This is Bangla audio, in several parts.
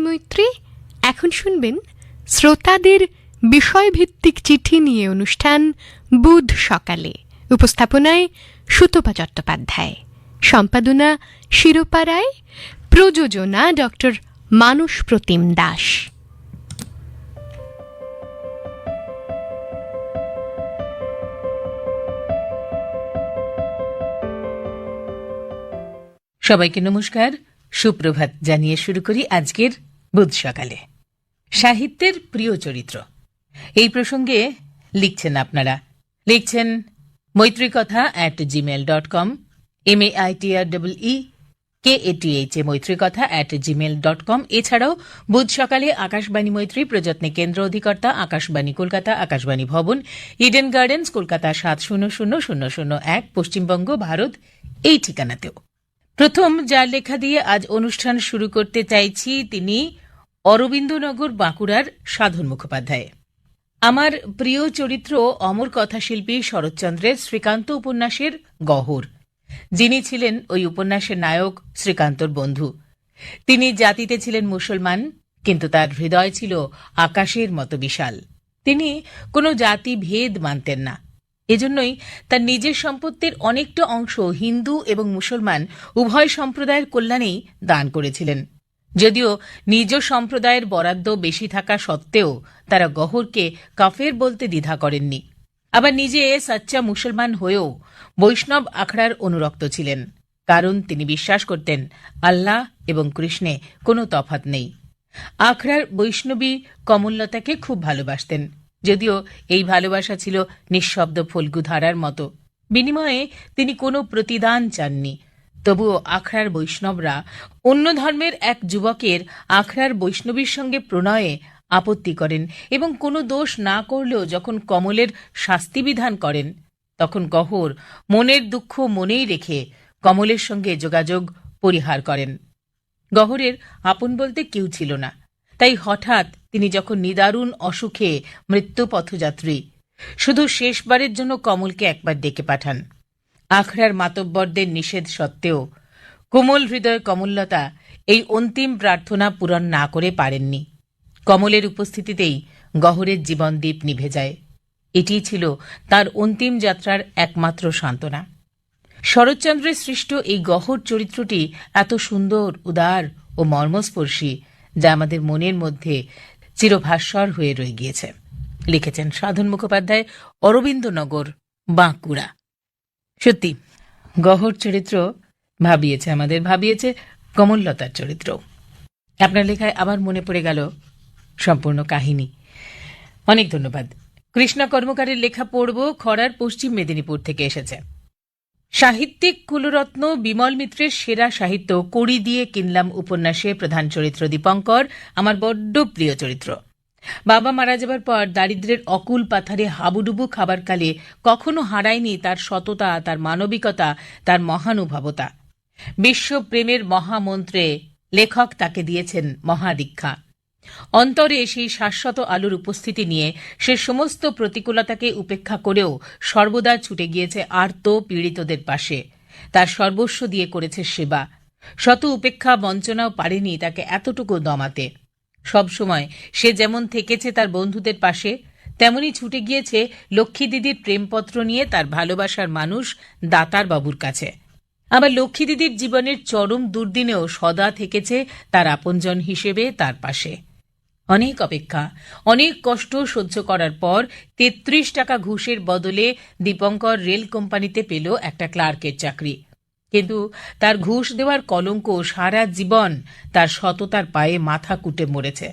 মৈত্রী। এখন শুনবেন শ্রোতাদের বিষয়ভিত্তিক চিঠি নিয়ে অনুষ্ঠান বুধ সকালে। উপস্থাপনায় সুতপা চট্টোপাধ্যায়, সম্পাদনা শিরোপা রায়, প্রযোজনা ডক্টর মানস প্রতিম দাস। সবাইকে নমস্কার, সুপ্রভাত জানিয়ে শুরু করি আজকের বুধ সকালে। সাহিত্যের প্রিয় চরিত্র, এই প্রসঙ্গে লিখছেন আপনারা। লিখছেন maitrikatha@gmail.com, MAITREEKATHA maitrikatha@gmail.com। এছাড়াও বুধ সকালে আকাশবাণী মৈত্রী, প্রযত্নে কেন্দ্র অধিকর্তা আকাশবাণী কলকাতা, আকাশবাণী ভবন, ইডেন গার্ডেন্স, কলকাতা ৭০০০০১, পশ্চিমবঙ্গ, ভারত, এই ঠিকানাতেও। প্রথম যার লেখা দিয়ে আজ অনুষ্ঠান শুরু করতে চাইছি তিনি অরবিন্দনগর, বাঁকুড়ার সাধন মুখোপাধ্যায়। আমার প্রিয় চরিত্র অমর কথাশিল্পী শরৎচন্দ্রের শ্রীকান্ত উপন্যাসের গহর, যিনি ছিলেন ওই উপন্যাসের নায়ক শ্রীকান্তর বন্ধু। তিনি জাতিতে ছিলেন মুসলমান, কিন্তু তার হৃদয় ছিল আকাশের মতো বিশাল। তিনি কোনো জাতি ভেদ মানতেন না। এজন্যই তার নিজের সম্পত্তির অনেকটা অংশ হিন্দু এবং মুসলমান উভয় সম্প্রদায়ের কল্যাণেই দান করেছিলেন। যদিও নিজ সম্প্রদায়ের বরাদ্দ বেশি থাকা সত্ত্বেও তারা গহরকে কাফের বলতে দ্বিধা করেননি। আবার নিজে সাচ্চা মুসলমান হয়েও বৈষ্ণব আখড়ার অনুরক্ত ছিলেন, কারণ তিনি বিশ্বাস করতেন আল্লাহ এবং কৃষ্ণে কোনো তফাৎ নেই। আখড়ার বৈষ্ণবী কমললতাকে খুব ভালোবাসতেন, যদিও এই ভালোবাসা ছিল নিঃশব্দ ফল্গু ধারার মতো। বিনিময়ে তিনি কোনো প্রতিদান চাননি। তবুও আখড়ার বৈষ্ণবরা অন্য ধর্মের এক যুবকের আখড়ার বৈষ্ণবীর সঙ্গে প্রণয়ে আপত্তি করেন এবং কোনো দোষ না করলেও যখন কমলের শাস্তিবিধান করেন, তখন গহর মনের দুঃখ মনেই রেখে কমলের সঙ্গে যোগাযোগ পরিহার করেন। গহরের আপন বলতে কেউ ছিল না, তাই হঠাৎ তিনি যখন নিদারুণ অসুখে মৃত্যুপথযাত্রী, শুধু শেষবারের জন্য কমলকে একবার ডেকে পাঠান। আখড়ার মাতব্বরদের নিষেধ সত্ত্বেও কোমল হৃদয় কমললতা এই অন্তিম প্রার্থনা পূরণ না করে পারেননি। কমলের উপস্থিতিতেই গহরের জীবনদীপ নিভে যায়। এটিই ছিল তার অন্তিম যাত্রার একমাত্র সান্ত্বনা। শরৎচন্দ্রের সৃষ্ট এই গহর চরিত্রটি এত সুন্দর, উদার ও মর্মস্পর্শী, যা আমাদের মনের মধ্যে চিরভাস্বর হয়ে রয়ে গিয়েছে। লিখেছেন সাধন মুখোপাধ্যায়, অরবিন্দনগর, বাঁকুড়া। সত্যি গহর চরিত্র ভাবিয়েছে কমললতার চরিত্র। আপনার লেখায় আবার মনে পড়ে গেল সম্পূর্ণ কাহিনী। অনেক ধন্যবাদ। কৃষ্ণা কর্মকারের লেখা পড়ব, খড়ার, পশ্চিম মেদিনীপুর থেকে এসেছে। সাহিত্যিক কুলরত্ন বিমল মিত্রের সেরা সাহিত্য কড়ি দিয়ে কিনলাম উপন্যাসে প্রধান চরিত্র দীপঙ্কর আমার বড্ড প্রিয় চরিত্র। বাবা মারা যাবার পর দারিদ্র্যের অকুল পাথারে হাবুডুবু খাবার কালে কখনো হারায়নি তার সততা, তার মানবিকতা, তার মহানুভবতা। বিশ্বপ্রেমের মহামন্ত্রে লেখক তাকে দিয়েছেন মহাদীক্ষা। অন্তরে সেই শাশ্বত আলোর উপস্থিতি নিয়ে সে সমস্ত প্রতিকূলতাকে উপেক্ষা করেও সর্বদা ছুটে গিয়েছে আর্ত পীড়িতদের পাশে। তার সর্বস্ব দিয়ে করেছে সেবা। শত উপেক্ষা বঞ্চনাও পারেনি তাকে এতটুকু দমাতে। সবসময় সে যেমন থেকেছে তার বন্ধুদের পাশে, তেমনি ছুটে গিয়েছে লক্ষ্মী দিদির প্রেমপত্র নিয়ে তার ভালোবাসার মানুষ দাতার বাবুর কাছে। আবার লক্ষ্মী দিদির জীবনের চরম দুর্দিনেও সদা থেকেছে তার আপনজন হিসেবে তার পাশে। অনেক অপেক্ষা, অনেক কষ্ট সহ্য করার পর ৩৩ টাকা ঘুষের বদলে দীপঙ্কর রেল কোম্পানিতে পেল একটা ক্লার্কের চাকরি। কিন্তু তার ঘুষ দেওয়ার কলঙ্ক সারা জীবন তার সততার পায়ে মাথা কুটে মরেছে।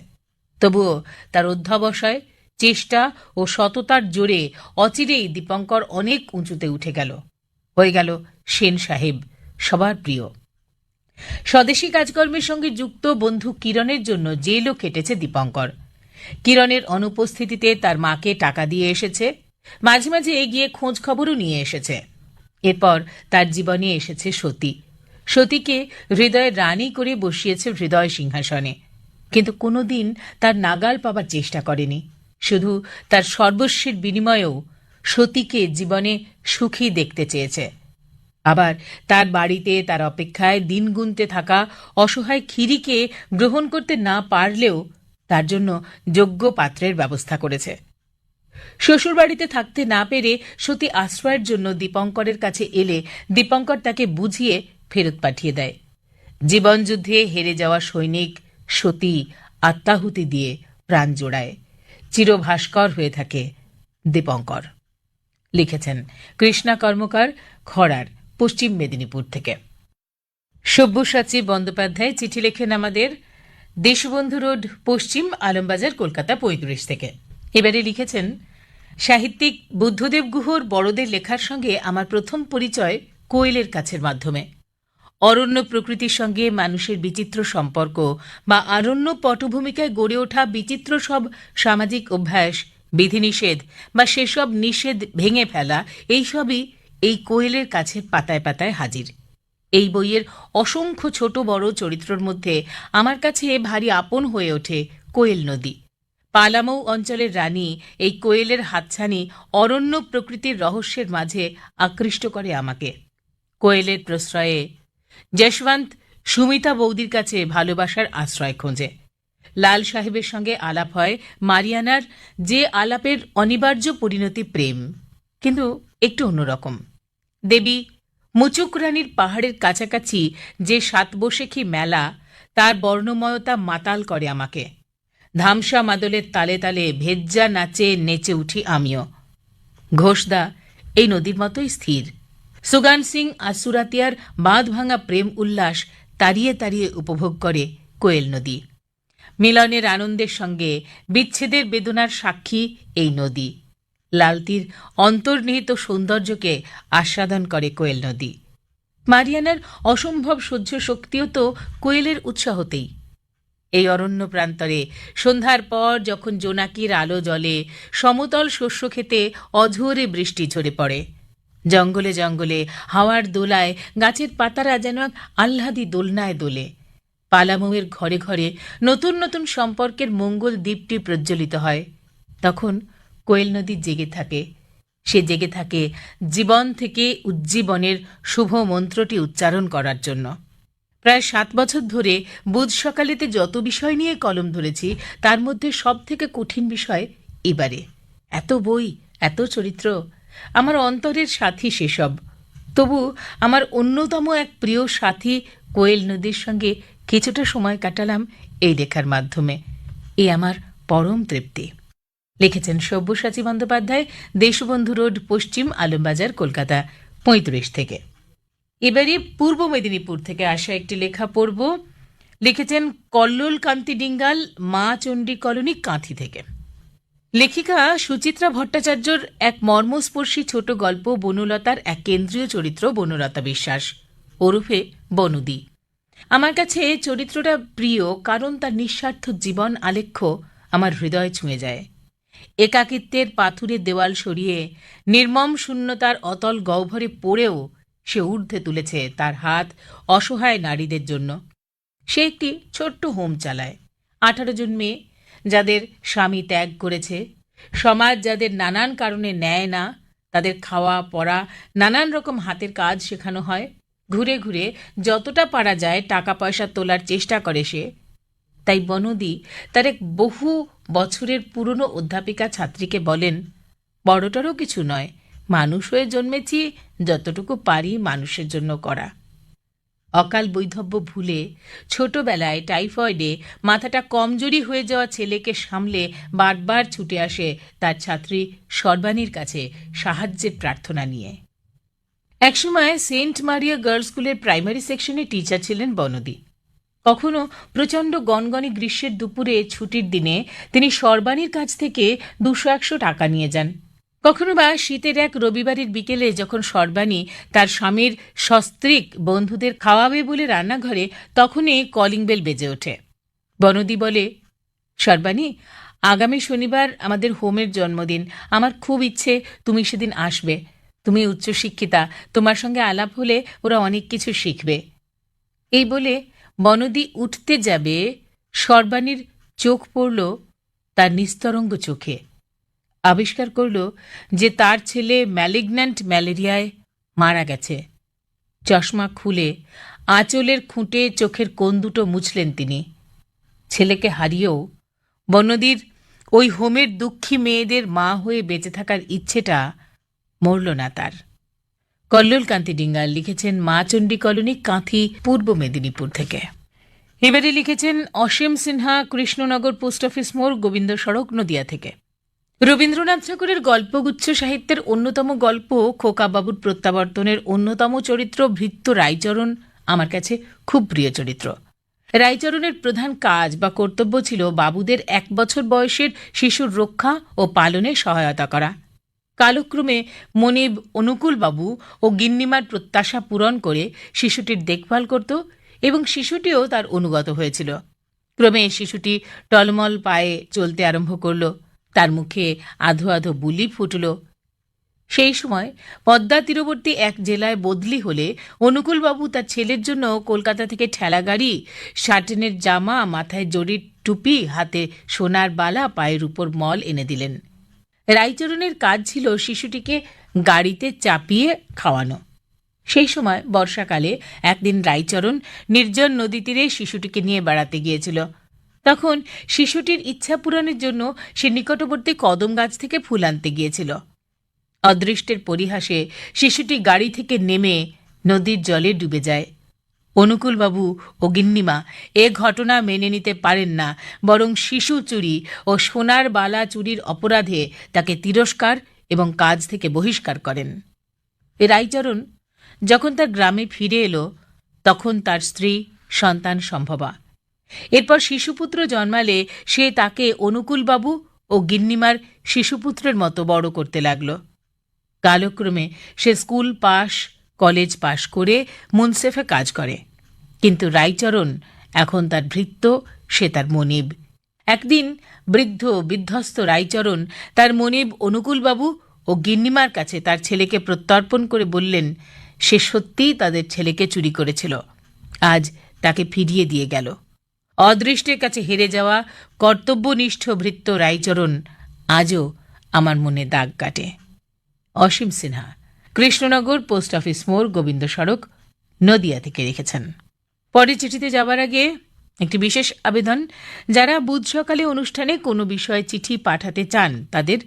তবুও তার অধ্যবসায়, চেষ্টা ও সততার জোরে অচিরেই দীপঙ্কর অনেক উঁচুতে উঠে গেল, হয়ে গেল সেন সাহেব, সবার প্রিয়। স্বদেশী কাজকর্মের সঙ্গে যুক্ত বন্ধু কিরণের জন্য জেলও খেটেছে দীপঙ্কর। কিরণের অনুপস্থিতিতে তার মাকে টাকা দিয়ে এসেছে, মাঝে মাঝে এগিয়ে খোঁজ খবরও নিয়ে এসেছে। এরপর তার জীবনে এসেছে সতী। সতীকে হৃদয়ের রানী করে বসিয়েছে হৃদয় সিংহাসনে, কিন্তু কোনোদিন তার নাগাল পাবার চেষ্টা করেনি। শুধু তার সর্বস্বের বিনিময়েও সতীকে জীবনে সুখী দেখতে চেয়েছে। আবার তার বাড়িতে তার অপেক্ষায় দিন গুনতে থাকা অসহায় ক্ষিরিকে গ্রহণ করতে না পারলেও তার জন্য যোগ্য পাত্রের ব্যবস্থা করেছে। শ্বশুরবাড়িতে থাকতে না পেরে সতী আশ্রয়ের জন্য দীপঙ্করের কাছে এলে দীপঙ্কর তাকে বুঝিয়ে ফেরত পাঠিয়ে দেয়। জীবনযুদ্ধে হেরে যাওয়া সৈনিক সতী আত্মাহুতি দিয়ে প্রাণ জোড়ায়। চিরভাস্কর হয়ে থাকে দীপঙ্কর। লিখেছেন কৃষ্ণা কর্মকার, খড়ার, পশ্চিম মেদিনীপুর থেকে। সব্যসাচী বন্দ্যোপাধ্যায় চিঠি লেখেন আমাদের দেশবন্ধু রোড, পশ্চিম আলমবাজার, কলকাতা ৩৫ থেকে। এবারে লিখেছেন, সাহিত্যিক বুদ্ধদেব গুহর বড়দের লেখার সঙ্গে আমার প্রথম পরিচয় কোয়েলের কাছের মাধ্যমে। অরণ্য প্রকৃতির সঙ্গে মানুষের বিচিত্র সম্পর্ক বা অরণ্য পটভূমিকায় গড়ে ওঠা বিচিত্র সব সামাজিক অভ্যাস, বিধিনিষেধ বা সেসব নিষেধ ভেঙে ফেলা, এইসবই এই কোয়েলের কাছের পাতায় পাতায় হাজির। এই বইয়ের অসংখ্য ছোট বড় চরিত্রের মধ্যে আমার কাছে ভারী আপন হয়ে ওঠে কোয়েল নদী। পালামৌ অঞ্চলের রানী এই কোয়েলের হাতছানি অরণ্য প্রকৃতির রহস্যের মাঝে আকৃষ্ট করে আমাকে। কোয়েলের প্রশ্রয়ে যশবন্ত সুমিতা বৌদির কাছে ভালোবাসার আশ্রয় খোঁজে। লাল সাহেবের সঙ্গে আলাপ হয় মারিয়ানার, যে আলাপের অনিবার্য পরিণতি প্রেম, কিন্তু একটু অন্যরকম। দেবী মুচুক রানীর পাহাড়ের কাছাকাছি যে সাতবৈশাখী মেলা, তার বর্ণময়তা মাতাল করে আমাকে। ধামসা মাদলের তালে তালে ভেজ্জা নাচে নেচে উঠি আমিও। ঘোষদা এই নদীর মতোই স্থির। সুগান সিং আর সুরাতিয়ার বাঁধ ভাঙা প্রেম উল্লাস তাড়িয়ে তাড়িয়ে উপভোগ করে কোয়েল নদী। মিলনের আনন্দের সঙ্গে বিচ্ছেদের বেদনার সাক্ষী এই নদী। লালতির অন্তর্নিহিত সৌন্দর্যকে আস্বাদন করে কোয়েল নদী। মারিয়ানার অসম্ভব সহ্য শক্তিও তো কোয়েলের উৎসাহতেই। এই অরণ্য প্রান্তরে সন্ধ্যার পর যখন জোনাকির আলো জ্বলে, সমতল শস্য খেতে অঝোরে বৃষ্টি ঝরে পড়ে। জঙ্গলে জঙ্গলে হাওয়ার দোলায় গাছের পাতারা যেন এক আহ্লাদী দোলনায় দোলে। পালামৌয়ের ঘরে ঘরে নতুন নতুন সম্পর্কের মঙ্গল দ্বীপটি প্রজ্বলিত হয়। তখন কোয়েল নদী জেগে থাকে। সে জেগে থাকে জীবন থেকে উজ্জীবনের শুভ মন্ত্রটি উচ্চারণ করার জন্য। প্রায় ৭ বছর ধরে বুধ সকালেতে যত বিষয় নিয়ে কলম ধরেছি, তার মধ্যে সব থেকে কঠিন বিষয় এবারে। এত বই, এত চরিত্র, আমার অন্তরের সাথী সেসব। তবু আমার অন্যতম এক প্রিয় সাথী কোয়েল নদীর সঙ্গে কিছুটা সময় কাটালাম এই লেখার মাধ্যমে। এ আমার পরম তৃপ্তি। লিখেছেন সব্যসাচী বন্দ্যোপাধ্যায়, দেশবন্ধু রোড, পশ্চিম আলমবাজার, কলকাতা ৩৫ থেকে। এবারে পূর্ব মেদিনীপুর থেকে আসা একটি লেখা পড়ব। লিখেছেন কল্লোল কান্তি ডিঙ্গাল, মা চণ্ডী কলোনি, কাঁথি থেকে। লেখিকা সুচিত্রা ভট্টাচার্যর এক মর্মস্পর্শী ছোট গল্প বনলতার এক কেন্দ্রীয় চরিত্র বনলতা বিশ্বাস ওরফে বনুদি। আমার কাছে চরিত্রটা প্রিয় কারণ তার নিঃস্বার্থ জীবন আলেখ্য আমার হৃদয় ছুঁয়ে যায়। একাকিত্বের পাথুরে দেওয়াল সরিয়ে নির্মম শূন্যতার অতল গহ্বরে পড়েও সে ঊর্ধ্বে তুলেছে তার হাত অসহায় নারীদের জন্য। সে একটি ছোট্ট হোম চালায়। 18 জন মেয়ে যাদের স্বামী ত্যাগ করেছে, সমাজ যাদের নানান কারণে নেয় না, তাদের খাওয়া পড়া নানান রকম হাতের কাজ শেখানো হয়। ঘুরে ঘুরে যতটা পারা যায় টাকা পয়সা তোলার চেষ্টা করে সে। তাই বনদি তার এক বহু বছরের পুরনো অধ্যাপিকা ছাত্রীকে বলেন, বড়টারও কিছু নয়, মানুষ হয়ে জন্মেছি, যতটুকু পারি মানুষের জন্য করা। অকাল বৈধব্য ভুলে ছোটবেলায় টাইফয়েডে মাথাটা কমজোরি হয়ে যাওয়া ছেলেকে সামলে বারবার ছুটে আসে তার ছাত্রী সর্বাণীর কাছে সাহায্যের প্রার্থনা নিয়ে। একসময় সেন্ট মারিয়া গার্লস স্কুলের প্রাইমারি সেকশনে টিচার ছিলেন বনদি। কখনো প্রচণ্ড গনগনে গ্রীষ্মের দুপুরে ছুটির দিনে তিনি সর্বাণীর কাছ থেকে 200-100 টাকা নিয়ে যান। কখনো বা শীতের এক রবিবারের বিকেলে যখন সর্বাণী তার স্বামীর সস্ত্রীক বন্ধুদের খাওয়াবে বলে রান্নাঘরে, তখনই কলিং বেল বেজে ওঠে। বনদি বলে, সর্বাণী, আগামী শনিবার আমাদের হোমের জন্মদিন। আমার খুব ইচ্ছে তুমি সেদিন আসবে। তুমি উচ্চশিক্ষিতা, তোমার সঙ্গে আলাপ হলে ওরা অনেক কিছু শিখবে। এই বলে বনদি উঠতে যাবে, সর্বাণীর চোখ পড়ল তার নিস্তরঙ্গ চোখে। আবিষ্কার করল যে তার ছেলে ম্যালিগন্যান্ট ম্যালেরিয়ায় মারা গেছে। চশমা খুলে আঁচলের খুঁটে চোখের কোণ দুটো মুছলেন তিনি। ছেলেকে হারিয়েও বনদীর ওই হোমের দুঃখী মেয়েদের মা হয়ে বেঁচে থাকার ইচ্ছেটা মরল না তার। কল্লোলকান্তি ডিঙ্গাল লিখেছেন মা চণ্ডী কলোনি, কাঁথি, পূর্ব মেদিনীপুর থেকে। এবারে লিখেছেন অসীম সিনহা, কৃষ্ণনগর পোস্ট অফিস মোড়, গোবিন্দ সড়ক, নদিয়া থেকে। রবীন্দ্রনাথ ঠাকুরের গল্পগুচ্ছ সাহিত্যের অন্যতম গল্প খোকাবাবুর প্রত্যাবর্তনের অন্যতম চরিত্র ভৃত্য রাইচরণ আমার কাছে খুব প্রিয় চরিত্র। রাইচরণের প্রধান কাজ বা কর্তব্য ছিল বাবুদের 1 বছর বয়সের শিশুর রক্ষা ও পালনে সহায়তা করা। কালক্রমে মনিব অনুকূলবাবু ও গিন্নিমার প্রত্যাশা পূরণ করে শিশুটির দেখভাল করত এবং শিশুটিও তার অনুগত হয়েছিল। ক্রমে শিশুটি টলমল পায়ে চলতে আরম্ভ করল, তার মুখে আধো আধো বুলি ফুটল। সেই সময় পদ্মা তীরবর্তী এক জেলায় বদলি হলে অনুকূলবাবু তার ছেলের জন্য কলকাতা থেকে ঠেলাগাড়ি, শার্টেনের জামা, মাথায় জরির টুপি, হাতে সোনার বালা, পায়ের উপর মল এনে দিলেন। রাইচরণের কাজ ছিল শিশুটিকে গাড়িতে চাপিয়ে খাওয়ানো। সেই সময় বর্ষাকালে একদিন রাইচরণ নির্জন নদী তীরে শিশুটিকে নিয়ে বেড়াতে গিয়েছিল। তখন শিশুটির ইচ্ছা পূরণের জন্য সে নিকটবর্তী কদম গাছ থেকে ফুল আনতে গিয়েছিল। অদৃষ্টের পরিহাসে শিশুটি গাড়ি থেকে নেমে নদীর জলে ডুবে যায়। অনুকূলবাবু ও গিন্নিমা এ ঘটনা মেনে নিতে পারেন না, বরং শিশু চুরি ও সোনার বালা চুরির অপরাধে তাকে তিরস্কার এবং কাজ থেকে বহিষ্কার করেন। রাইচরণ যখন তার গ্রামে ফিরে এলো তখন তার স্ত্রী, সন্তান সম্ভবা। এরপর শিশুপুত্র জন্মালে সে তাকে অনুকূলবাবু ও গিন্নিমার শিশুপুত্রের মতো বড় করতে লাগল। কালক্রমে সে স্কুল পাশ, কলেজ পাশ করে মুনসেফে কাজ করে। কিন্তু রাইচরণ এখন তার ভৃত্য, সে তার মনিব। একদিন বৃদ্ধ বিধ্বস্ত রাইচরণ তার মনিব অনুকূলবাবু ও গিন্নিমার কাছে তার ছেলেকে প্রত্যর্পণ করে বললেন সে সত্যিই তাদের ছেলেকে চুরি করেছিল, আজ তাকে ফিরিয়ে দিয়ে গেল। অদৃষ্টের কাছে হেরে যাওয়া কর্তব্যনিষ্ঠ ভৃত্য রাইচরণ আজও আমার মনে দাগ কাটে। অসীম সিনহা, কৃষ্ণনগর পোস্ট অফিস মোড়, গোবিন্দ সড়ক, নদিয়া থেকে লিখেছেন। পরের চিঠিতে যাবার আগে একটি বিশেষ আবেদন। যারা বুধ সকালে অনুষ্ঠানে কোনো বিষয়ে চিঠি পাঠাতে চান তাদের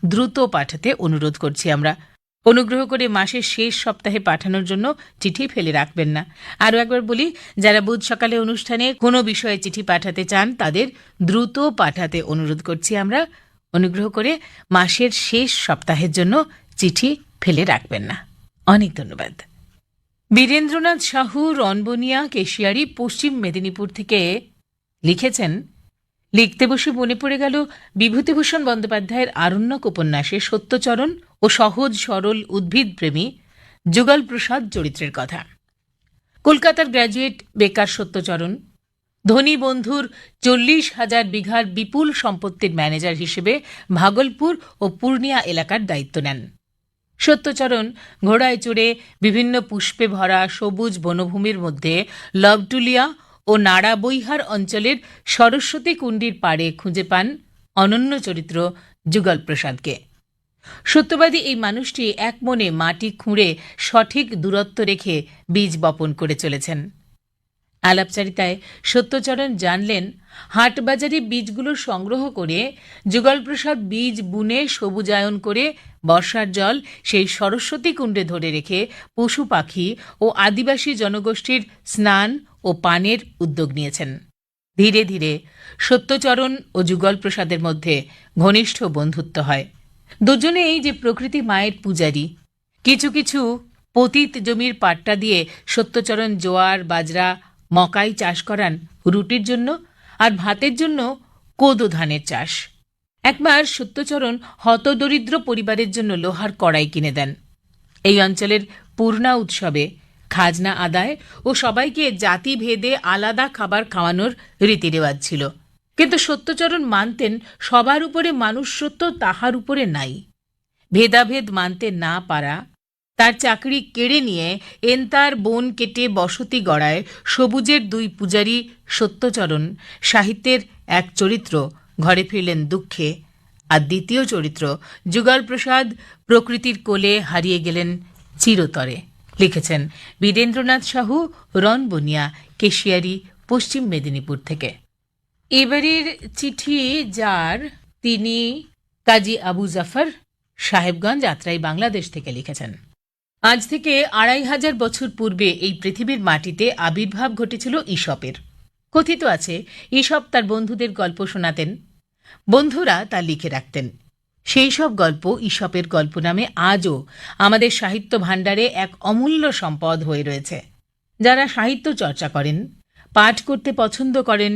দ্রুত পাঠাতে অনুরোধ করছি আমরা। অনুগ্রহ করে মাসের শেষ সপ্তাহে পাঠানোর জন্য চিঠি ফেলে রাখবেন না। আরও একবার বলি, যারা বুধ সকালে অনুষ্ঠানে কোনো বিষয়ে চিঠি পাঠাতে চান তাদের দ্রুত পাঠাতে অনুরোধ করছি আমরা। অনুগ্রহ করে মাসের শেষ সপ্তাহের জন্য চিঠি ফেলে রাখবেন না। অনেক ধন্যবাদ। বীরেন্দ্রনাথ সাহু, রনবনিয়া, কেশিয়ারি, পশ্চিম মেদিনীপুর থেকে লিখেছেন, লিখতে বসে মনে পড়ে গেল বিভূতিভূষণ বন্দ্যোপাধ্যায়ের আরণ্যক উপন্যাসে সত্যচরণ ও সহজ সরল উদ্ভিদপ্রেমী যুগল প্রসাদ চরিত্রের কথা। কলকাতার গ্র্যাজুয়েট বেকার সত্যচরণ ধনী বন্ধুর 40,000 বিঘার বিপুল সম্পত্তির ম্যানেজার হিসেবে ভাগলপুর ও পূর্ণিয়া এলাকার দায়িত্ব নেন। সত্যচরণ ঘোড়ায় চড়ে বিভিন্ন পুষ্পে ভরা সবুজ বনভূমির মধ্যে লবটুলিয়া ও নাড়াবৈহার অঞ্চলের সরস্বতী কুণ্ডির পাড়ে খুঁজে পান অনন্য চরিত্র যুগল প্রসাদকে। সত্যবাদী এই মানুষটি এক মনে মাটি খুঁড়ে সঠিক দূরত্ব রেখে বীজ বপন করে চলেছেন। আলাপচারিতায় সত্যচরণ জানলেন হাটবাজারে বীজগুলো সংগ্রহ করে যুগলপ্রসাদ বীজ বুনে সবুজায়ন করে বর্ষার জল সেই সরস্বতী কুণ্ডে ধরে রেখে পশু পাখি ও আদিবাসী জনগোষ্ঠীর স্নান ও পানের উদ্যোগ নিয়েছেন। ধীরে ধীরে সত্যচরণ ও যুগলপ্রসাদের মধ্যে ঘনিষ্ঠ বন্ধুত্ব হয়। দুজনেই যে প্রকৃতি মায়ের পূজারী। কিছু কিছু পতিত জমির পাট্টা দিয়ে সত্যচরণ জোয়ার, বাজরা, মকাই চাষ করান রুটির জন্য, আর ভাতের জন্য কোদো ধানের চাষ। একবার সত্যচরণ হতদরিদ্র পরিবারের জন্য লোহার কড়াই কিনে দেন। এই অঞ্চলের পূর্ণা উৎসবে খাজনা আদায় ও সবাইকে জাতিভেদে আলাদা খাবার খাওয়ানোর রীতিরেওয়াজ ছিল। কিন্তু সত্যচরণ মানতেন সবার উপরে মানুষত্ব তাহার উপরে নাই। ভেদাভেদ মানতে না পারা, তার চাকরি কেড়ে নিয়ে এন্তার বন কেটে বসতি গড়ায় সবুজের 2 পূজারী সত্যচরণ সাহিত্যের এক চরিত্র ঘরে ফিরলেন দুঃখে, আর দ্বিতীয় চরিত্র যুগল প্রসাদ প্রকৃতির কোলে হারিয়ে গেলেন চিরতরে। লিখেছেন বীরেন্দ্রনাথ সাহু, রনবনিয়া, কেশিয়ারি, পশ্চিম মেদিনীপুর থেকে। এবারের চিঠি যার, তিনি কাজী আবু জাফর, সাহেবগঞ্জ, আত্রাই, বাংলাদেশ থেকে লিখেছেন। আজ থেকে ২৫০০ বছর পূর্বে এই পৃথিবীর মাটিতে আবির্ভাব ঘটেছিল ঈশপের। কথিত আছে ঈশপ তার বন্ধুদের গল্প শোনাতেন, বন্ধুরা তা লিখে রাখতেন। সেই সব গল্প ঈশপের গল্প নামে আজও আমাদের সাহিত্য ভাণ্ডারে এক অমূল্য সম্পদ হয়ে রয়েছে। যারা সাহিত্য চর্চা করেন, পাঠ করতে পছন্দ করেন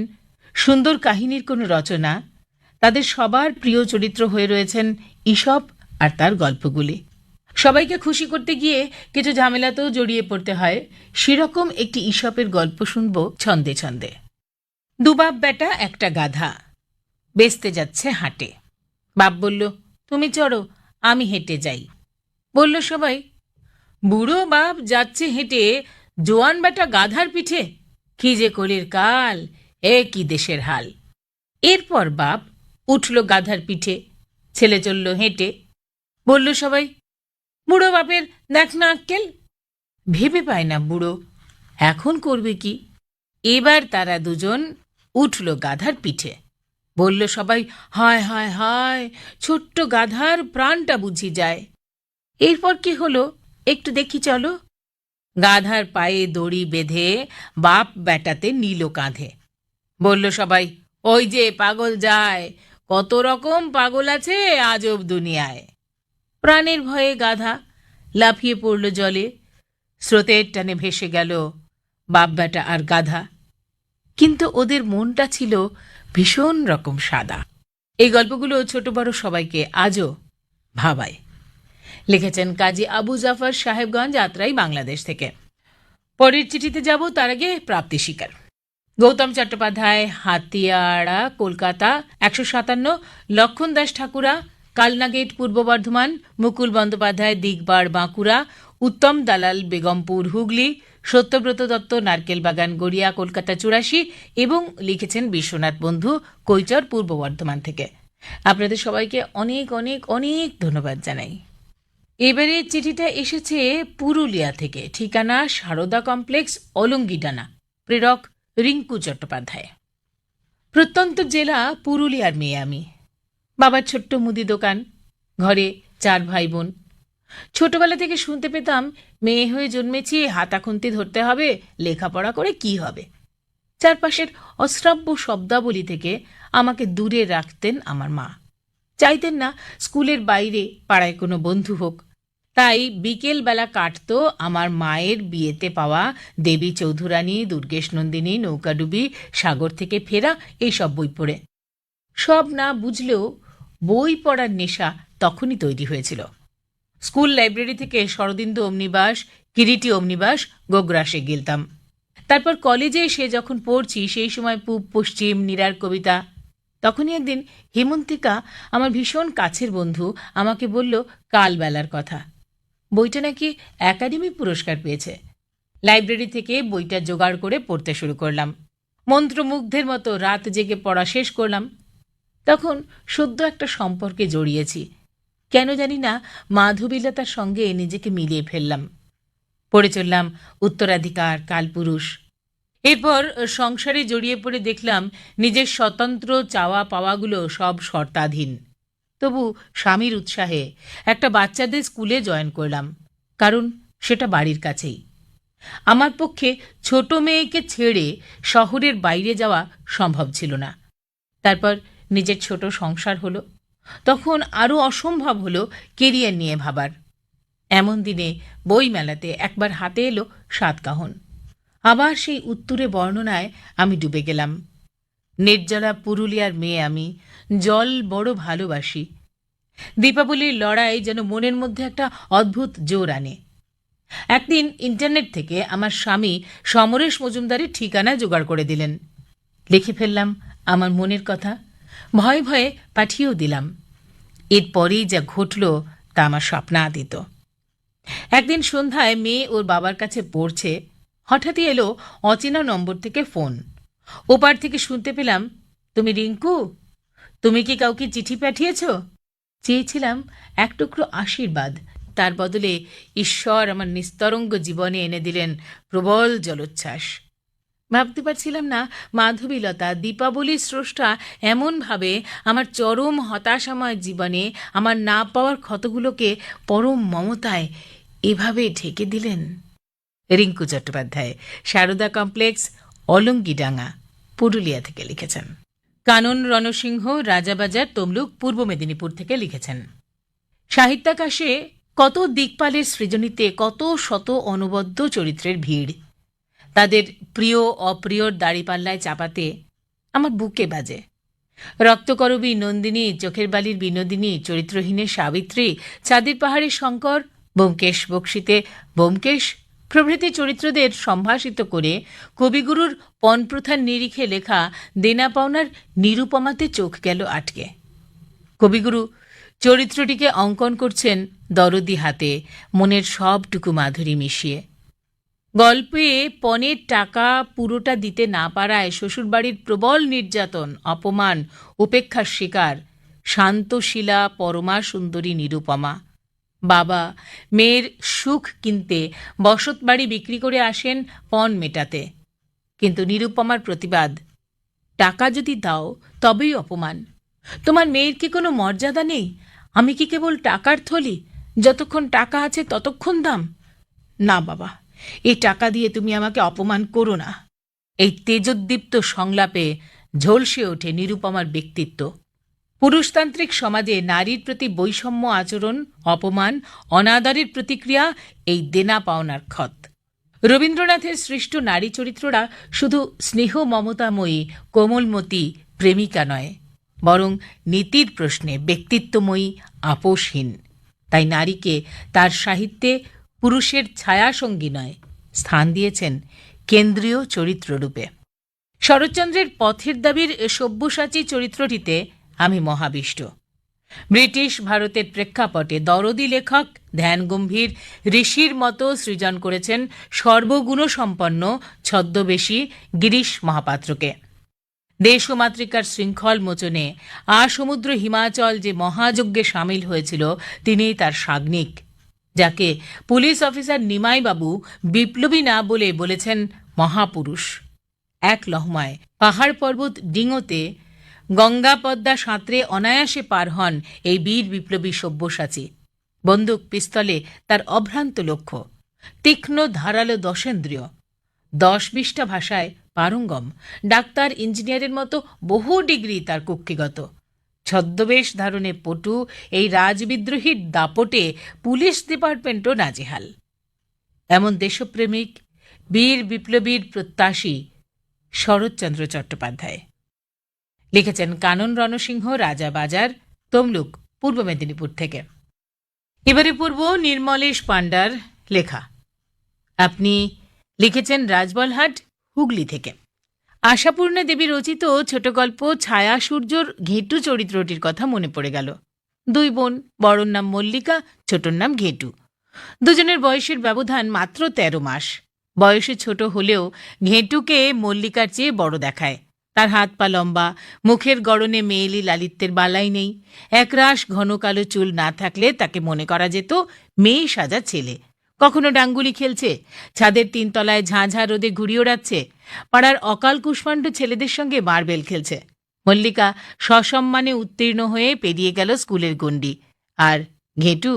সুন্দর কাহিনীর কোনো রচনা, তাদের সবার প্রিয় চরিত্র হয়ে রয়েছেন ঈশপ আর তার গল্পগুলি। সবাইকে খুশি করতে গিয়ে কিছু ঝামেলাতেও জড়িয়ে পড়তে হয়, সেরকম একটি ঈশপের গল্প শুনব ছন্দে ছন্দে। দুবাব বেটা একটা গাধা বেচতে যাচ্ছে হাটে। বাপ বলল, তুমি চড়ো, আমি হেঁটে যাই। বলল সবাই, বুড়ো বাপ যাচ্ছে হেঁটে, জোয়ান বেটা গাধার পিঠে, কি যে কলির কাল, এ কি দেশের হাল। এরপর বাপ উঠল গাধার পিঠে, ছেলে চলল হেঁটে। বলল সবাই, বুড়ো বাপের দেখ না আক্কেল। ভেবে পায় না বুড়ো এখন করবে কি। এবার তারা দুজন উঠল গাধার পিঠে। বলল সবাই, হায় হায় হায়, ছোট্ট গাধার প্রাণটা বুঝি যায়। এরপর কি হলো একটু দেখি চলো। গাধার পায়ে দড়ি বেঁধে বাপ বেটাতে নিল কাঁধে। বলল সবাই, ওই যে পাগল যায়, কত রকম পাগল আছে আজব দুনিয়ায়। প্রাণের ভয়ে গাধা লাফিয়ে পড়ল জলে, স্রোতের টানে ভেসে গেল বাপ বেটা আর গাধা। কিন্তু ওদের মনটা ছিল ভীষণ রকম সাদা। এই গল্পগুলো ছোট বড় সবাইকে আজও ভাবায়। লিখেছেন কাজী আবু জাফর, সাহেবগঞ্জ, আত্রাই, বাংলাদেশ থেকে। পরের চিঠিতে যাব, তার আগে প্রাপ্তি স্বীকার। গৌতম চট্টোপাধ্যায়, হাতিয়াড়া, কলকাতা ১৫৭, লক্ষণ দাস ঠাকুরা, কালনাগেট, পূর্ব বর্ধমান, মুকুল বন্দ্যোপাধ্যায়, দিগবার, বাঁকুড়া, উত্তম দালাল, বেগমপুর, হুগলি, সত্যব্রত দত্ত, নারকেল বাগান, গড়িয়া, কলকাতা ৮৪, এবং লিখেছেন বিশ্বনাথ বন্ধু, কৈচর, পূর্ব বর্ধমান থেকে। আপনাদের সবাইকে অনেক অনেক অনেক ধন্যবাদ জানাই। এবারে চিঠিটা এসেছে পুরুলিয়া থেকে, ঠিকানা সারদা কমপ্লেক্স, অলঙ্গিডানা, প্রেরক রিঙ্কু চট্টোপাধ্যায়। প্রত্যন্ত জেলা পুরুলিয়ার মেয়ে আমি। বাবার ছোট্ট মুদি দোকান, ঘরে ৪ ভাই বোন। ছোটবেলা থেকে শুনতে পেতাম, মেয়ে হয়ে জন্মেছি, হাতাখুন্তি ধরতে হবে, লেখাপড়া করে কি হবে। চারপাশের অশ্রাব্য শব্দাবলী থেকে আমাকে দূরে রাখতেন আমার মা। চাইতেন না স্কুলের বাইরে পাড়ায় কোনো বন্ধু হোক। তাই বিকেল বেলা কাটত আমার মায়ের বিয়েতে পাওয়া দেবী চৌধুরানী, দুর্গেশ নন্দিনী, নৌকাডুবি, সাগর থেকে ফেরা, এইসব বই পড়ে। সব না বুঝলেও বই পড়ার নেশা তখনই তৈরি হয়েছিল। স্কুল লাইব্রেরি থেকে শরদিন্দু অমনিবাস, কিরিটি অমনিবাস, গোগ্রাসে গেলতাম। তারপর কলেজে এসে যখন পড়ছি, সেই সময় পূব পশ্চিম, নীরার কবিতা। তখনই একদিন হেমন্তিকা, আমার ভীষণ কাছের বন্ধু, আমাকে বলল কালবেলার কথা। বইটা নাকি একাডেমি পুরস্কার পেয়েছে। লাইব্রেরি থেকে বইটা জোগাড় করে পড়তে শুরু করলাম। মন্ত্রমুগ্ধের মতো রাত জেগে পড়া শেষ করলাম। তখন সদ্য একটা সম্পর্কে জড়িয়েছি। কেন জানি না মাধবীলতার সঙ্গে নিজেকে মিলিয়ে ফেললাম। পড়ে চললাম উত্তরাধিকার, কালপুরুষ। এরপর সংসারে জড়িয়ে পড়ে দেখলাম নিজের স্বতন্ত্র চাওয়া পাওয়াগুলো সব শর্তাধীন। তবু স্বামীর উৎসাহে একটা বাচ্চাদের স্কুলে জয়েন করলাম, কারণ সেটা বাড়ির কাছেই। আমার পক্ষে ছোট মেয়েকে ছেড়ে শহরের বাইরে যাওয়া সম্ভব ছিল না। তারপর নিজের ছোট সংসার হলো। তখন আরও অসম্ভব হলো কেরিয়ার নিয়ে ভাবার। এমন দিনে বই মেলাতে একবার হাতে এলো সাতকাহন। আবার সেই উত্তরে বর্ণনায় আমি ডুবে গেলাম। নির্জলা পুরুলিয়ার মেয়ে আমি, জল বড় ভালোবাসি। দীপাবলির লড়াই যেন মনের মধ্যে একটা অদ্ভুত জোর আনে। একদিন ইন্টারনেট থেকে আমার স্বামী সমরেশ মজুমদারের ঠিকানা জোগাড় করে দিলেন। লিখে ফেললাম আমার মনের কথা, ভয়ে ভয়ে পাঠিয়েও দিলাম। এরপরেই যা ঘটল তা আমার স্বপ্নাতীত। একদিন সন্ধ্যায় মেয়ে ওর বাবার কাছে পড়ছে, হঠাৎই এলো অচেনা নম্বর থেকে ফোন। ওপার থেকে শুনতে পেলাম, তুমি রিঙ্কু? তুমি কি কাউকে চিঠি পাঠিয়েছ? চেয়েছিলাম এক টুকরো আশীর্বাদ, তার বদলে ঈশ্বর আমার নিস্তরঙ্গ জীবনে এনে দিলেন প্রবল জলোচ্ছ্বাস। ভাবতে পারছিলাম না মাধবীলতা, দীপাবলির স্রষ্টা এমনভাবে আমার চরম হতাশাময় জীবনে আমার না পাওয়ার ক্ষতগুলোকে পরম মমতায় এভাবে ঢেকে দিলেন। রিঙ্কু চট্টোপাধ্যায়, সারদা কমপ্লেক্স, অলঙ্গিডাঙ্গা, পুরুলিয়া থেকে লিখেছেন। কানন রণসিংহ, রাজাবাজার, তমলুক, পূর্ব মেদিনীপুর থেকে লিখেছেন। সাহিত্যাকাশে কত দিকপালের সৃজনীতে কত শত অনবদ্য চরিত্রের ভিড়। তাদের প্রিয় অপ্রিয়র দাড়িপাল্লায় চাপাতে আমার বুকে বাজে। রক্তকরবী নন্দিনী, চোখের বালির বিনোদিনী, চরিত্রহীনের সাবিত্রী, চাঁদের পাহাড়ের শঙ্কর, ব্যোমকেশ বক্সিতে ব্যোমকেশ প্রভৃতি চরিত্রদের সম্ভাষিত করে কবিগুরুর পণপ্রথার নিরিখে লেখা দেনা পাওনার নিরুপমাতে চোখ গেল আটকে। কবিগুরু চরিত্রটিকে অঙ্কন করছেন দরদি হাতে, মনের সবটুকু মাধুরী মিশিয়ে। গল্পে পণের টাকা পুরোটা দিতে না পারায় শ্বশুরবাড়ির প্রবল নির্যাতন, অপমান, উপেক্ষার শিকার শান্তশীলা পরমা সুন্দরী নিরুপমা। বাবা মেয়ের সুখ কিনতে বসতবাড়ি বিক্রি করে আসেন পণ মেটাতে, কিন্তু নিরুপমার প্রতিবাদ, টাকা যদি দাও তবেই অপমান। তোমার মেয়ের কি কোনো মর্যাদা নেই? আমি কি কেবল টাকার থলি? যতক্ষণ টাকা আছে ততক্ষণ দাম। না বাবা, এই টাকা দিয়ে তুমি আমাকে অপমান করো না। এই তেজোদ্দীপ্ত সংলাপে ঝলসে ওঠে নিরুপমার ব্যক্তিত্ব। পুরুষতান্ত্রিক সমাজে নারীর প্রতি বৈষম্য আচরণ, অপমান, অনাদরের প্রতিক্রিয়া এই দেনা পাওনার ক্ষত। রবীন্দ্রনাথের সৃষ্ট নারী চরিত্ররা শুধু স্নেহ মমতাময়ী কোমলমতি প্রেমিকা নয়, বরং নীতির প্রশ্নে ব্যক্তিত্বময়ী, আপোষহীন। তাই নারীকে তার সাহিত্যে পুরুষের ছায়াসঙ্গী নয়, স্থান দিয়েছেন কেন্দ্রীয় চরিত্ররূপে। শরৎচন্দ্রের পথের দাবির সব্যসাচী চরিত্রটিতে আমি মহাবিষ্ট। ব্রিটিশ ভারতের প্রেক্ষাপটে দরদি লেখক ধ্যানগম্ভীর ঋষির মতো সৃজন করেছেন সর্বগুণসম্পন্ন ছদ্মবেশী গিরিশ মহাপাত্রকে। দেশমাতৃকার শৃঙ্খল মোচনে আসমুদ্র হিমাচল যে মহাযজ্ঞে সামিল হয়েছিল, তিনি তার সাগ্নিক, যাকে পুলিশ অফিসার নিমাইবাবু বিপ্লবী না বলে বলেছেন মহাপুরুষ। এক লহমায় পাহাড় পর্বত ডিঙোতে গঙ্গা পদ্মা সাঁতরে অনায়াসে পার হন এই বীর বিপ্লবী সব্যসাচী। বন্দুক পিস্তলে তার অভ্রান্ত লক্ষ্য, তীক্ষ্ণ ধারালো দশেন্দ্রিয়, 10-20টা ভাষায় পারঙ্গম, ডাক্তার ইঞ্জিনিয়ারের মতো বহু ডিগ্রি তার কুক্ষিগত। ছদ্মবেশ ধারণে পটু এই রাজবিদ্রোহীর দাপটে পুলিশ ডিপার্টমেন্টও নাজেহাল। এমন দেশপ্রেমিক বীর বিপ্লবীর প্রত্যাশী শরৎচন্দ্র চট্টোপাধ্যায়। লিখেছেন কানন রণসিংহ, রাজাবাজার, তমলুক, পূর্ব মেদিনীপুর থেকে। এবারে পূর্ব নির্মলেশ পাণ্ডার লেখা। আপনি লিখেছেন রাজবলহাট, হুগলি থেকে। আশাপূর্ণা দেবী রচিত ছোট গল্প ছায়া সূর্যর ঘেঁটু চরিত্রটির কথা মনে পড়ে গেল। 2 বোন, বড়র নাম মল্লিকা, ছোটর নাম ঘেঁটু। দুজনের বয়সের ব্যবধান মাত্র 13 মাস। বয়সে ছোট হলেও ঘেঁটুকে মল্লিকার চেয়ে বড় দেখায়। তার হাত পা লম্বা, মুখের গড়নে মেয়েলি লালিত্যের বালাই নেই। একরাশ ঘন কালো চুল না থাকলে তাকে মনে করা যেত মেয়ে সাজা ছেলে। কখনো ডাঙ্গুলি খেলছে, ছাদের 3 তলায় ঝাঁঝা রোদে ঘুড়ি ওড়াচ্ছে, পাড়ার অকাল কুষ্মাণ্ড ছেলেদের সঙ্গে মার্বেল খেলছে। মল্লিকা সসম্মানে উত্তীর্ণ হয়ে পেরিয়ে গেল স্কুলের গণ্ডি। আর ঘেঁটু,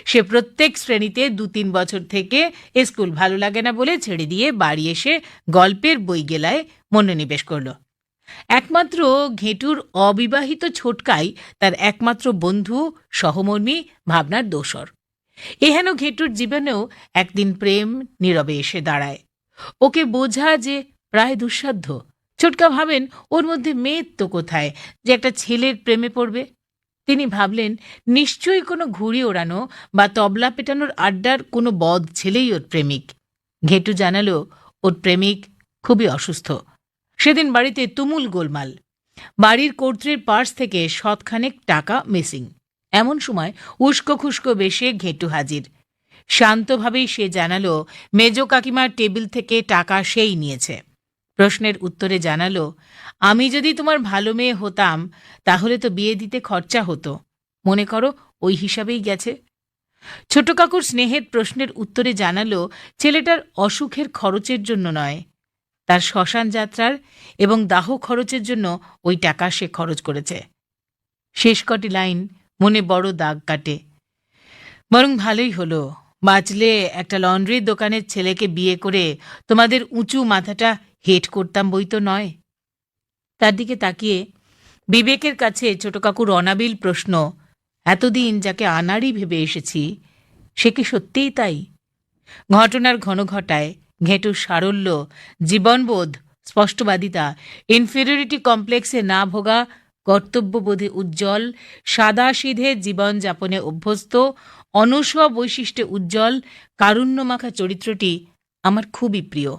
সে প্রত্যেক শ্রেণীতে 2-3 বছর থেকে স্কুল ভালো লাগে না বলে ছেড়ে দিয়ে বাড়ি এসে গল্পের বই গেলায় মনোনিবেশ করল। একমাত্র ঘেঁটুর অবিবাহিত ছোটকাই তার একমাত্র বন্ধু, সহমর্মী, ভাবনার দোসর। এহেন ঘেঁটুর জীবনেও একদিন প্রেম নীরবে এসে দাঁড়ায়। ওকে বোঝা যে প্রায় দুঃসাধ্য। ছোটকা ভাবেন ওর মধ্যে মেয়ের তো কোথায় যে একটা ছেলের প্রেমে পড়বে। তিনি ভাবলেন নিশ্চয়ই কোনো ঘুড়ি ওড়ানো বা তবলা পেটানোর আড্ডার কোনো বদ ছেলেই ওর প্রেমিক। ঘেঁটু জানালো ওর প্রেমিক খুবই অসুস্থ। সেদিন বাড়িতে তুমুল গোলমাল। বাড়ির কর্ত্রীর পার্স থেকে শতখানেক টাকা মিসিং। এমন সময় উস্কো খুস্কো বেশে ঘেঁটু হাজির। শান্তভাবেই সে জানালো মেজো কাকিমার টেবিল থেকে টাকা সেই নিয়েছে। প্রশ্নের উত্তরে জানালো, আমি যদি তোমার ভালো মেয়ে হতাম তাহলে তো বিয়ে দিতে খরচা হতো। মনে করো ওই হিসাবেই গেছে। ছোট কাকুর স্নেহের প্রশ্নের উত্তরে জানালো ছেলেটার অসুখের খরচের জন্য নয়, তার শ্মশান যাত্রার এবং দাহ খরচের জন্য ওই টাকা সে খরচ করেছে। শেষ কটি লাইন মনে বড় দাগ কাটে। বরং ভালোই হলো, বাঁচলে একটা লন্ড্রির দোকানের ছেলেকে বিয়ে করে তোমাদের উঁচু মাথাটা হেট করতাম বই তো নয়। তার দিকে তাকিয়ে বিবেকের কাছে ছোট কাকুর অনাবিল প্রশ্ন, এতদিন যাকে আনাড়ি ভেবে এসেছি সে কি সত্যিই তাই? ঘটনার ঘন ঘটায় ঘেঁটুর সারল্য, জীবনবোধ, স্পষ্টবাদিতা, ইনফেরিয়রিটি কমপ্লেক্সে না ভোগা, কর্তব্যবোধে উজ্জ্বল, সাদাসিধে জীবনযাপনে অভ্যস্ত, অনস্ব বৈশিষ্ট্যে উজ্জ্বল, কারুণ্যমাখা চরিত্রটি আমার খুবই প্রিয়।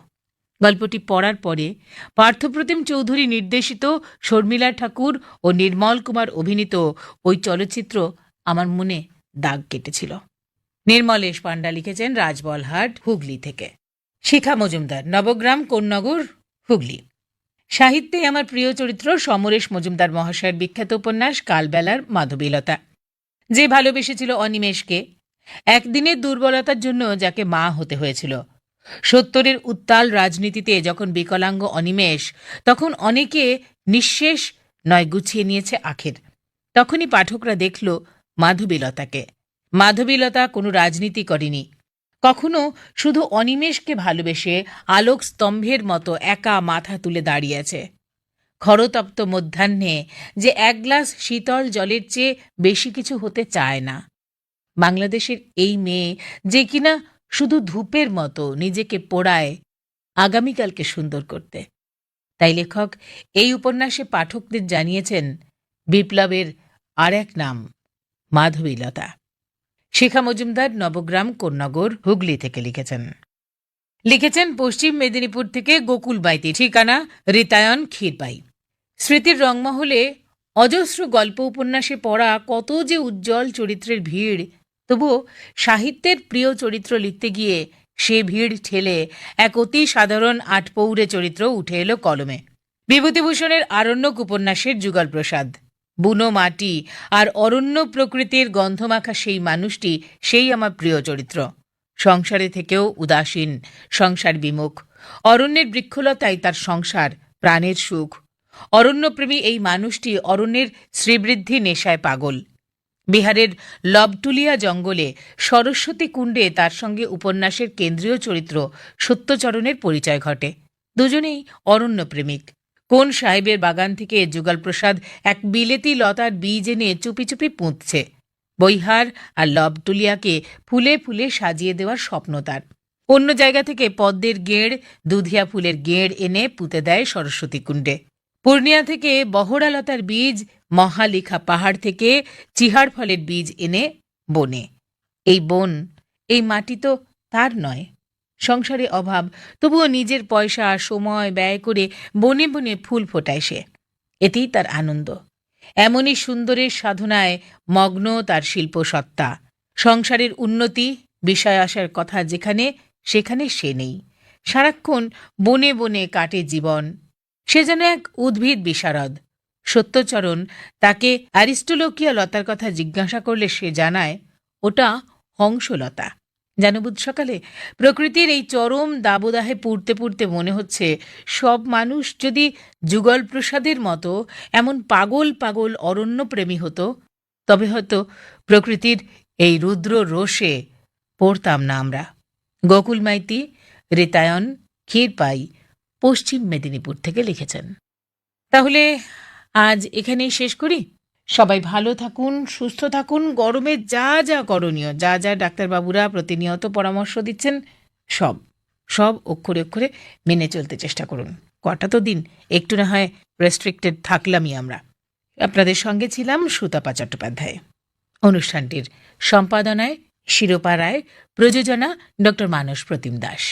গল্পটি পড়ার পরে পার্থপ্রতিম চৌধুরী নির্দেশিত, শর্মিলা ঠাকুর ও নির্মল কুমার অভিনীত ওই চলচ্চিত্র আমার মনে দাগ কেটেছিল। নির্মলেশ পাণ্ডা লিখেছেন রাজবলহাট, হুগলি থেকে। শিখা মজুমদার, নবগ্রাম, কোন্নগর, হুগলি। সাহিত্যে আমার প্রিয় চরিত্র সমরেশ মজুমদার মহাশয়ের বিখ্যাত উপন্যাস কালবেলার মাধবীলতা। যে ভালোবেসেছিল অনিমেষকে, একদিনের দুর্বলতার জন্য যাকে মা হতে হয়েছিল। 70-এর উত্তাল রাজনীতিতে যখন বিকলাঙ্গ অনিমেষ, তখন অনেকে নিঃশেষ নয় গুছিয়ে নিয়েছে আখের। তখনই পাঠকরা দেখল মাধবীলতাকে। মাধবীলতা কোনো রাজনীতি করেনি, কখনো শুধু অনিমেষকে ভালোবেসে আলোক স্তম্ভের মতো একা মাথা তুলে দাঁড়িয়েছে। খরতপ্ত মধ্যাহ্নে যে এক গ্লাস শীতল জলের চেয়ে বেশি কিছু হতে চায় না। বাংলাদেশের এই মেয়ে যে কিনা শুধু ধূপের মতো নিজেকে পোড়ায় আগামীকালকে সুন্দর করতে। তাই লেখক এই উপন্যাসে পাঠকদের জানিয়েছেন বিপ্লবের আর এক নাম মাধবীলতা। শিখা মজুমদার, নবগ্রাম, কোন্নগর, হুগলি থেকে লিখেছেন পশ্চিম মেদিনীপুর থেকে গোকুল বাইতি, ঠিকানা রিতায়ন, ক্ষীরপাই। স্মৃতির রংমহলে অজস্র গল্প উপন্যাসে পড়া কত যে উজ্জ্বল চরিত্রের ভিড়, তবুও সাহিত্যের প্রিয় চরিত্র লিখতে গিয়ে সে ভিড় ঠেলে এক অতি সাধারণ আটপৌরে চরিত্র উঠে এলো কলমে। বিভূতিভূষণের আরণ্যক উপন্যাসের যুগল প্রসাদ। বুনো মাটি আর অরণ্য প্রকৃতির গন্ধমাখা সেই মানুষটি, সেই আমার প্রিয় চরিত্র। সংসারে থেকেও উদাসীন, সংসার বিমুখ। অরণ্যের বৃক্ষলতাই তার সংসার, প্রাণের সুখ। অরণ্যপ্রেমী এই মানুষটি অরণ্যের শ্রীবৃদ্ধি নেশায় পাগল। বিহারের লবটুলিয়া জঙ্গলে সরস্বতী কুণ্ডে তার সঙ্গে উপন্যাসের কেন্দ্রীয় চরিত্র সত্যচরণের পরিচয় ঘটে। দুজনেই অরণ্যপ্রেমিক। কোন সাহেবের বাগান থেকে যুগল প্রসাদ এক বিলেতি লতার বীজ এনে চুপি চুপি পুঁতছে। বৈহার আর লবটুলিয়াকে ফুলে ফুলে সাজিয়ে দেওয়ার স্বপ্ন তার। অন্য জায়গা থেকে পদ্মের গেঁড়, দুধিয়া ফুলের গেঁড় এনে পুঁতে দেয় সরস্বতী কুণ্ডে। পূর্ণিয়া থেকে বহড়ালতার বীজ, মহালিখা পাহাড় থেকে চিহার ফলের বীজ এনে বনে। এই বন, এই মাটি তো তার নয়। সংসারে অভাব, তবুও নিজের পয়সা সময় ব্যয় করে বনে বনে ফুল ফোটায় সে। এতেই তার আনন্দ। এমনই সুন্দরের সাধনায় মগ্ন তার শিল্পসত্তা। সংসারের উন্নতি, বিষয় আসার কথা যেখানে, সেখানে সে নেই। সারাক্ষণ বনে বনে কাটে জীবন। সে যেন এক উদ্ভিদ বিশারদ। সত্যচরণ তাকে অ্যারিস্টোলোকিয়া লতার কথা জিজ্ঞাসা করলে সে জানায় ওটা হংসলতা। জানবুধ সকালে প্রকৃতির এই চরম দাবদাহে পুড়তে পুড়তে মনে হচ্ছে সব মানুষ যদি যুগল প্রসাদের মতো এমন পাগল পাগল অরণ্যপ্রেমী হতো, তবে হয়তো প্রকৃতির এই রুদ্র রোষে পড়তাম না আমরা। গোকুল মাইতি, রিতায়ন, ক্ষীরপাই, পশ্চিম মেদিনীপুর থেকে লিখেছেন। তাহলে আজ এখানেই শেষ করি। সবাই ভালো থাকুন, সুস্থ থাকুন। গরমে যা যা করণীয়, যা যা ডাক্তারবাবুরা প্রতিনিয়ত পরামর্শ দিচ্ছেন, সব অক্ষরে অক্ষরে মেনে চলতে চেষ্টা করুন। কটা তো দিন একটু না হয় রেস্ট্রিক্টেড থাকলামই আমরা। আপনাদের সঙ্গে ছিলাম সুতপা চট্টোপাধ্যায়। অনুষ্ঠানটির সম্পাদনায় শিরোপা রায়, প্রযোজনা ডক্টর মানস প্রতিম দাস।